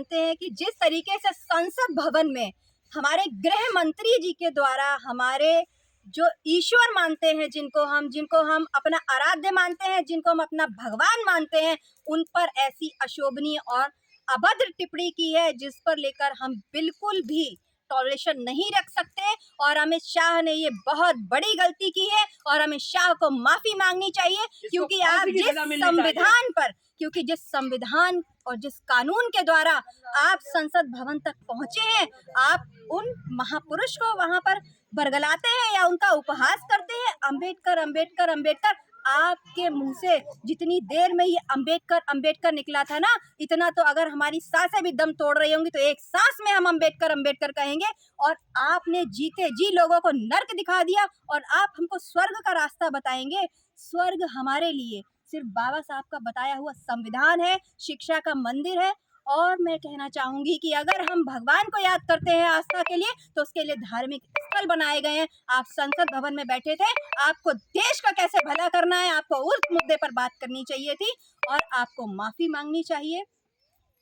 जानते हैं कि जिस तरीके से संसद भवन में हमारे गृह मंत्री जी के द्वारा हमारे जो ईश्वर मानते हैं, जिनको हम अपना आराध्य मानते हैं, जिनको हम अपना भगवान मानते हैं, उन पर ऐसी अशोभनीय और अभद्र टिप्पणी की है, जिस पर लेकर हम बिल्कुल भी टॉलरेशन नहीं रख सकते। और अमित शाह ने ये बहुत बड़ी गलती की है और अमित शाह को माफी मांगनी चाहिए, क्योंकि आप जिस संविधान और जिस कानून के द्वारा आप संसद भवन तक पहुंचे हैं, आप उन महापुरुष को वहां पर बरगलाते हैं या उनका उपहास करते हैं। अंबेडकर अंबेडकर अंबेडकर, आपके मुंह से जितनी देर में ये अंबेडकर अंबेडकर निकला था ना, इतना तो अगर हमारी सांसें भी दम तोड़ रही होंगी तो एक सांस में हम अंबेडकर अंबेडकर कहेंगे। और आपने जीते जी लोगों को नर्क दिखा दिया और आप हमको स्वर्ग का रास्ता बताएंगे। स्वर्ग हमारे लिए सिर्फ बाबा साहब का बताया हुआ संविधान है, शिक्षा का मंदिर है। और मैं कहना चाहूंगी कि अगर हम भगवान को याद करते हैं आस्था के लिए, तो उसके लिए धार्मिक स्थल बनाए गए हैं। आप संसद भवन में बैठे थे, आपको देश का कैसे भला करना है, आपको उस मुद्दे पर बात करनी चाहिए थी और आपको माफी मांगनी चाहिए।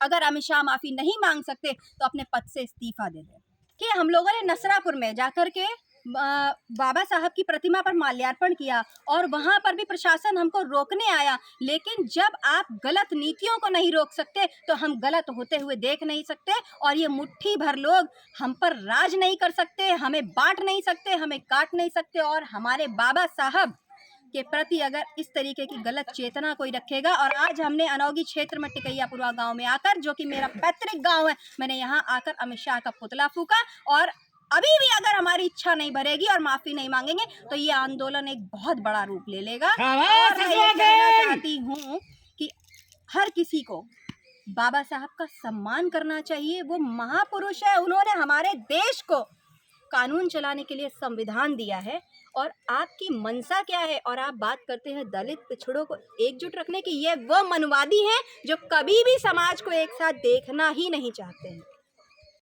अगर अमित शाह माफी नहीं मांग सकते तो अपने पद से इस्तीफा दे दें। कि हम लोगों ने नसरापुर में जाकर के बाबा साहब की प्रतिमा पर माल्यार्पण किया और वहां पर भी प्रशासन हमको रोकने आया, लेकिन जब आप गलत नीतियों को नहीं रोक सकते तो हम गलत होते हुए देख नहीं सकते। और ये मुट्ठी भर लोग हम पर राज नहीं कर सकते, हमें बांट नहीं सकते, हमें काट नहीं सकते। और हमारे बाबा साहब के प्रति अगर इस तरीके की गलत चेतना कोई रखेगा, और आज हमने अनौगी क्षेत्र में टिकैयापुरा गांव में आकर, जो कि मेरा पैतृक गांव है, मैंने यहां आकर अमित शाह का पुतला फूका। और अभी भी अगर हमारी इच्छा नहीं भरेगी और माफी नहीं मांगेंगे तो ये आंदोलन एक बहुत बड़ा रूप ले लेगा। और मैं ये कहना चाहती हूँ कि हर किसी को बाबा साहब का सम्मान करना चाहिए। वो महापुरुष है, उन्होंने हमारे देश को कानून चलाने के लिए संविधान दिया है। और आपकी मनसा क्या है? और आप बात करते हैं दलित पिछड़ों को एकजुट रखने की। ये वो मनवादी हैं जो कभी भी समाज को एक साथ देखना ही नहीं चाहते हैं।